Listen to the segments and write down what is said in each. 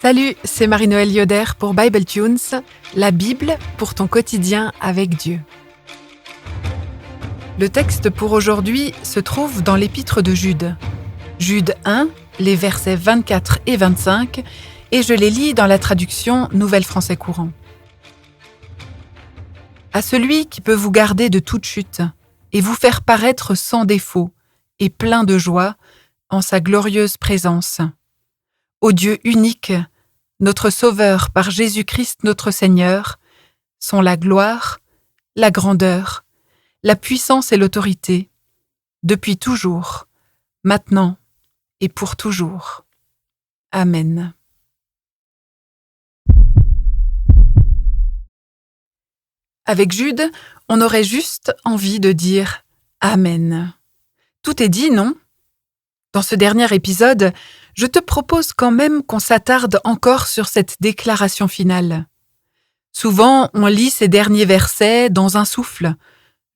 Salut, c'est Marie-Noëlle Yoder pour Bible Tunes, la Bible pour ton quotidien avec Dieu. Le texte pour aujourd'hui se trouve dans l'épître de Jude. Jude 1, les versets 24 et 25, et je les lis dans la traduction Nouvelle Français Courant. À celui qui peut vous garder de toute chute et vous faire paraître sans défaut et plein de joie en sa glorieuse présence. Au Dieu unique, notre Sauveur par Jésus-Christ notre Seigneur, sont la gloire, la grandeur, la puissance et l'autorité, depuis toujours, maintenant et pour toujours. Amen. Avec Jude, on aurait juste envie de dire « Amen ». Tout est dit, non ? Dans ce dernier épisode, je te propose quand même qu'on s'attarde encore sur cette déclaration finale. Souvent, on lit ces derniers versets dans un souffle,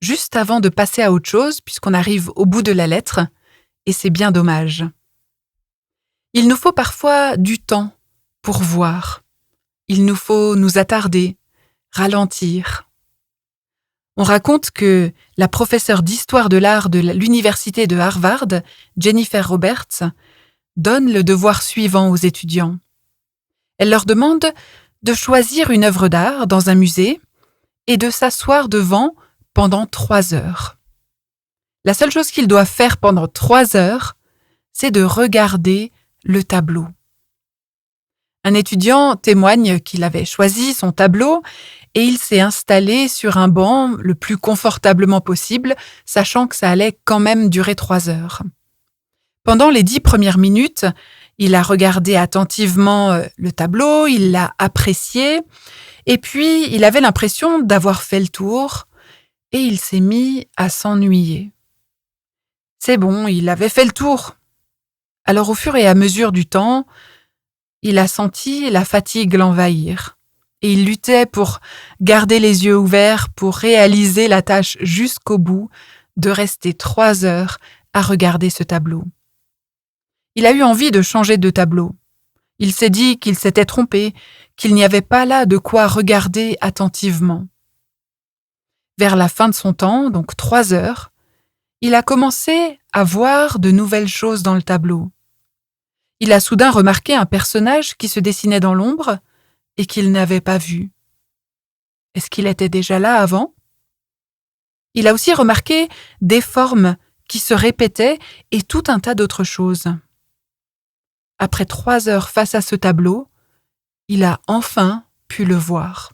juste avant de passer à autre chose puisqu'on arrive au bout de la lettre, et c'est bien dommage. Il nous faut parfois du temps pour voir. Il nous faut nous attarder, ralentir. On raconte que la professeure d'histoire de l'art de l'université de Harvard, Jennifer Roberts, donne le devoir suivant aux étudiants. Elle leur demande de choisir une œuvre d'art dans un musée et de s'asseoir devant pendant 3 heures. La seule chose qu'ils doivent faire pendant 3 heures, c'est de regarder le tableau. Un étudiant témoigne qu'il avait choisi son tableau et il s'est installé sur un banc le plus confortablement possible, sachant que ça allait quand même durer 3 heures. Pendant les 10 premières minutes, il a regardé attentivement le tableau, il l'a apprécié, et puis il avait l'impression d'avoir fait le tour, et il s'est mis à s'ennuyer. C'est bon, il avait fait le tour. Alors au fur et à mesure du temps, il a senti la fatigue l'envahir. Et il luttait pour garder les yeux ouverts, pour réaliser la tâche jusqu'au bout, de rester 3 heures à regarder ce tableau. Il a eu envie de changer de tableau. Il s'est dit qu'il s'était trompé, qu'il n'y avait pas là de quoi regarder attentivement. Vers la fin de son temps, donc 3 heures, il a commencé à voir de nouvelles choses dans le tableau. Il a soudain remarqué un personnage qui se dessinait dans l'ombre et qu'il n'avait pas vu. Est-ce qu'il était déjà là avant ? Il a aussi remarqué des formes qui se répétaient et tout un tas d'autres choses. Après 3 heures face à ce tableau, il a enfin pu le voir.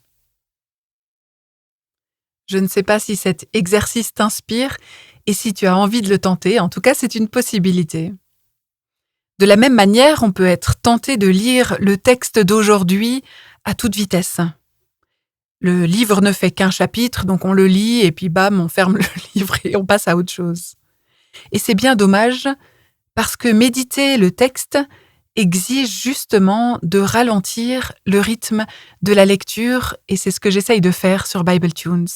Je ne sais pas si cet exercice t'inspire et si tu as envie de le tenter, en tout cas c'est une possibilité. De la même manière, on peut être tenté de lire le texte d'aujourd'hui à toute vitesse. Le livre ne fait qu'un chapitre, donc on le lit et puis bam, on ferme le livre et on passe à autre chose. Et c'est bien dommage parce que méditer le texte exige justement de ralentir le rythme de la lecture et c'est ce que j'essaye de faire sur Bible Tunes.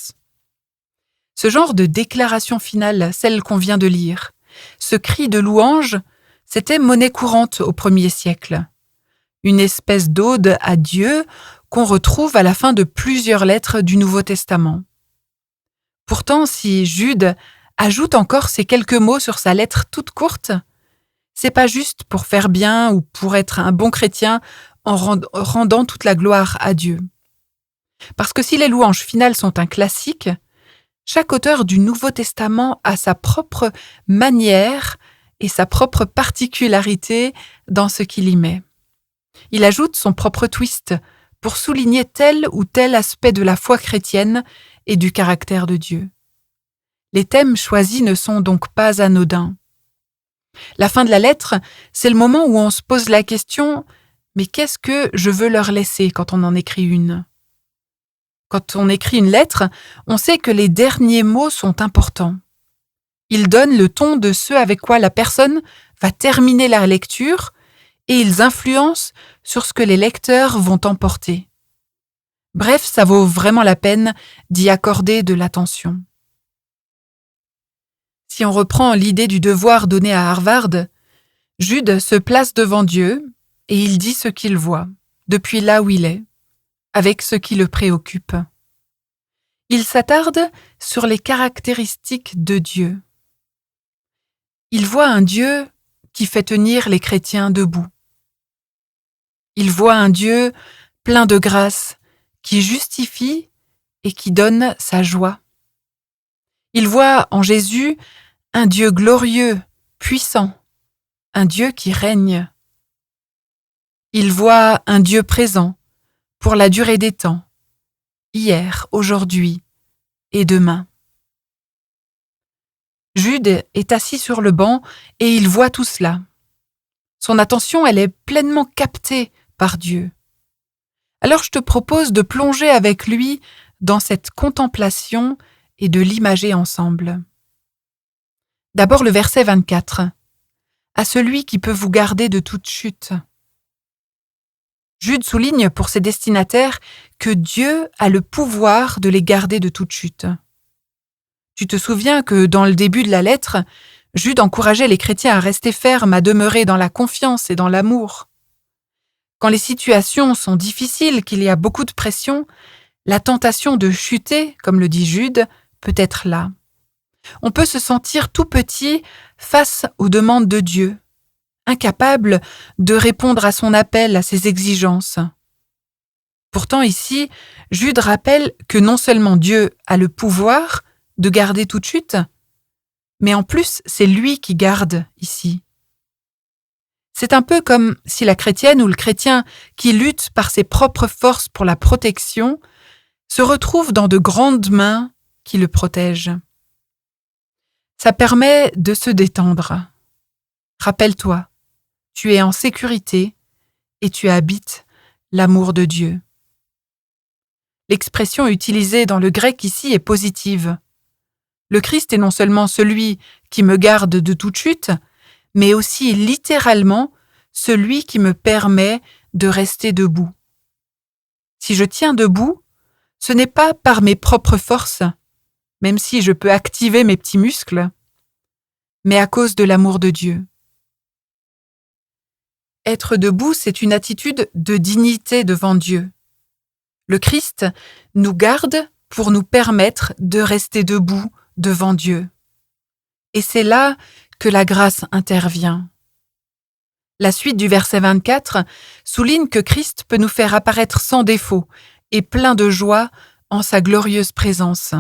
Ce genre de déclaration finale, celle qu'on vient de lire, ce cri de louange, c'était monnaie courante au 1er siècle. Une espèce d'ode à Dieu qu'on retrouve à la fin de plusieurs lettres du Nouveau Testament. Pourtant, si Jude ajoute encore ces quelques mots sur sa lettre toute courte, c'est pas juste pour faire bien ou pour être un bon chrétien en rendant toute la gloire à Dieu. Parce que si les louanges finales sont un classique, chaque auteur du Nouveau Testament a sa propre manière et sa propre particularité dans ce qu'il y met. Il ajoute son propre twist pour souligner tel ou tel aspect de la foi chrétienne et du caractère de Dieu. Les thèmes choisis ne sont donc pas anodins. La fin de la lettre, c'est le moment où on se pose la question « Mais qu'est-ce que je veux leur laisser quand on en écrit une ?» Quand on écrit une lettre, on sait que les derniers mots sont importants. Ils donnent le ton de ce avec quoi la personne va terminer la lecture et ils influencent sur ce que les lecteurs vont emporter. Bref, ça vaut vraiment la peine d'y accorder de l'attention. Si on reprend l'idée du devoir donné à Harvard, Jude se place devant Dieu et il dit ce qu'il voit. depuis là où il est, avec ce qui le préoccupe. Il s'attarde sur les caractéristiques de Dieu. Il voit un Dieu qui fait tenir les chrétiens debout. Il voit un Dieu plein de grâce, qui justifie et qui donne sa joie. Il voit en Jésus un Dieu glorieux, puissant, un Dieu qui règne. Il voit un Dieu présent pour la durée des temps, hier, aujourd'hui et demain. Jude est assis sur le banc et il voit tout cela. Son attention, elle est pleinement captée par Dieu. Alors je te propose de plonger avec lui dans cette contemplation et de l'imager ensemble. D'abord le verset 24. À celui qui peut vous garder de toute chute. Jude souligne pour ses destinataires que Dieu a le pouvoir de les garder de toute chute. Tu te souviens que dans le début de la lettre, Jude encourageait les chrétiens à rester fermes, à demeurer dans la confiance et dans l'amour. Quand les situations sont difficiles, qu'il y a beaucoup de pression, la tentation de chuter, comme le dit Jude, peut être là. On peut se sentir tout petit face aux demandes de Dieu, incapable de répondre à son appel, à ses exigences. Pourtant ici, Jude rappelle que non seulement Dieu a le pouvoir de garder toute chute, mais en plus c'est lui qui garde ici. C'est un peu comme si la chrétienne ou le chrétien qui lutte par ses propres forces pour la protection se retrouve dans de grandes mains qui le protègent. Ça permet de se détendre. Rappelle-toi, tu es en sécurité et tu habites l'amour de Dieu. L'expression utilisée dans le grec ici est positive. Le Christ est non seulement celui qui me garde de toute chute, mais aussi littéralement celui qui me permet de rester debout. Si je tiens debout, ce n'est pas par mes propres forces, même si je peux activer mes petits muscles, mais à cause de l'amour de Dieu. Être debout, c'est une attitude de dignité devant Dieu. Le Christ nous garde pour nous permettre de rester debout devant Dieu. Et c'est là que la grâce intervient. La suite du verset 24 souligne que Christ peut nous faire apparaître sans défaut et plein de joie en sa glorieuse présence.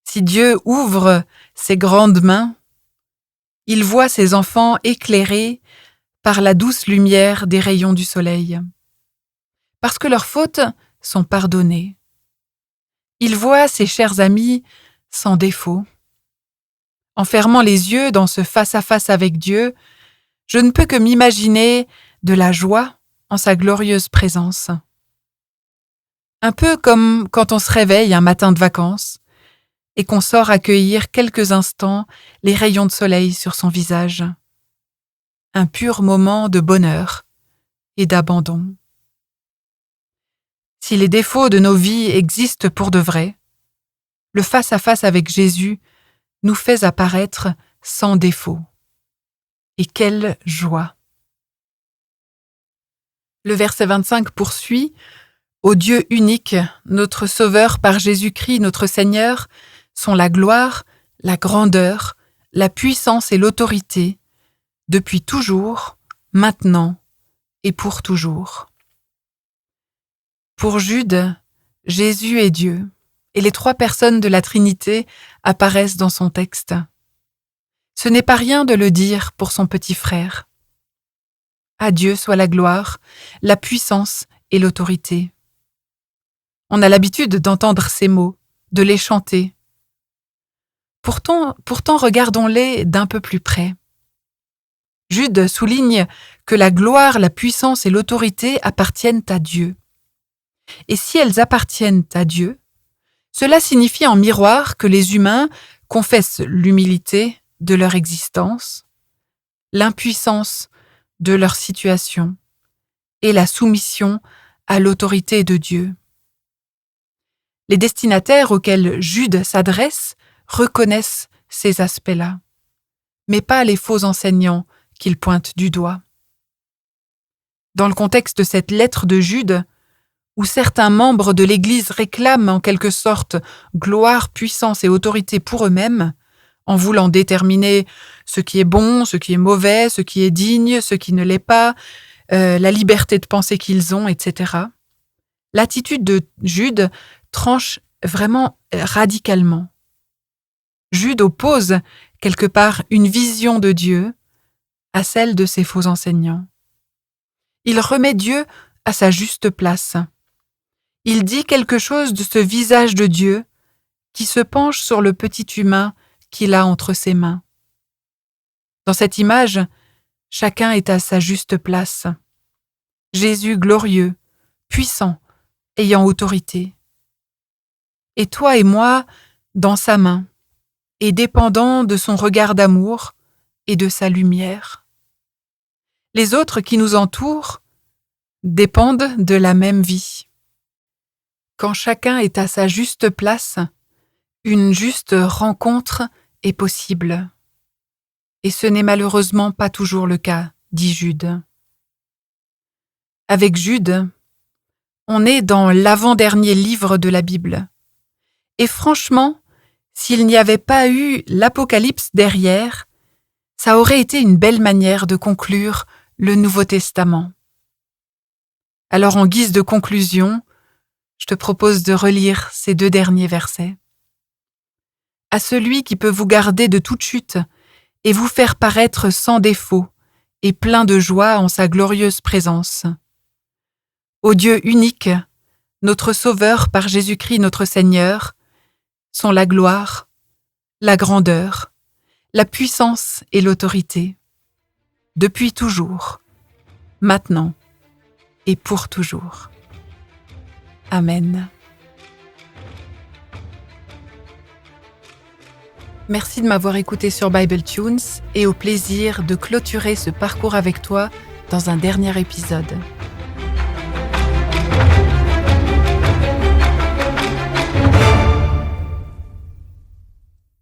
Si Dieu ouvre ses grandes mains, il voit ses enfants éclairés par la douce lumière des rayons du soleil. Parce que leurs fautes sont pardonnées. Il voit ses chers amis sans défaut. En fermant les yeux dans ce face-à-face avec Dieu, je ne peux que m'imaginer de la joie en sa glorieuse présence. Un peu comme quand on se réveille un matin de vacances et qu'on sort accueillir quelques instants les rayons de soleil sur son visage. Un pur moment de bonheur et d'abandon. Si les défauts de nos vies existent pour de vrai, le face-à-face avec Jésus nous fait apparaître sans défaut. Et quelle joie! Le verset 25 poursuit « Au Dieu unique, notre Sauveur par Jésus-Christ, notre Seigneur, sont la gloire, la grandeur, la puissance et l'autorité, depuis toujours, maintenant et pour toujours. » Pour Jude, Jésus est Dieu, et les trois personnes de la Trinité apparaissent dans son texte. Ce n'est pas rien de le dire pour son petit frère. À Dieu soit la gloire, la puissance et l'autorité. On a l'habitude d'entendre ces mots, de les chanter. Pourtant, regardons-les d'un peu plus près. Jude souligne que la gloire, la puissance et l'autorité appartiennent à Dieu. Et si elles appartiennent à Dieu, cela signifie en miroir que les humains confessent l'humilité de leur existence, l'impuissance de leur situation et la soumission à l'autorité de Dieu. Les destinataires auxquels Jude s'adresse reconnaissent ces aspects-là, mais pas les faux enseignants qu'il pointe du doigt. Dans le contexte de cette lettre de Jude, où certains membres de l'Église réclament en quelque sorte gloire, puissance et autorité pour eux-mêmes, en voulant déterminer ce qui est bon, ce qui est mauvais, ce qui est digne, ce qui ne l'est pas, la liberté de penser qu'ils ont, etc. L'attitude de Jude tranche vraiment radicalement. Jude oppose quelque part une vision de Dieu à celle de ses faux enseignants. Il remet Dieu à sa juste place. Il dit quelque chose de ce visage de Dieu qui se penche sur le petit humain qu'il a entre ses mains. Dans cette image, chacun est à sa juste place. Jésus glorieux, puissant, ayant autorité. Et toi et moi, dans sa main, et dépendant de son regard d'amour et de sa lumière. Les autres qui nous entourent dépendent de la même vie. Quand chacun est à sa juste place, une juste rencontre est possible. Et ce n'est malheureusement pas toujours le cas, dit Jude. Avec Jude, on est dans l'avant-dernier livre de la Bible. Et franchement, s'il n'y avait pas eu l'Apocalypse derrière, ça aurait été une belle manière de conclure le Nouveau Testament. Alors en guise de conclusion, je te propose de relire ces 2 derniers versets. À celui qui peut vous garder de toute chute et vous faire paraître sans défaut et plein de joie en sa glorieuse présence. Au Dieu unique, notre Sauveur par Jésus-Christ notre Seigneur, sont la gloire, la grandeur, la puissance et l'autorité, depuis toujours, maintenant et pour toujours. Amen. Merci de m'avoir écouté sur Bible Tunes et au plaisir de clôturer ce parcours avec toi dans un dernier épisode.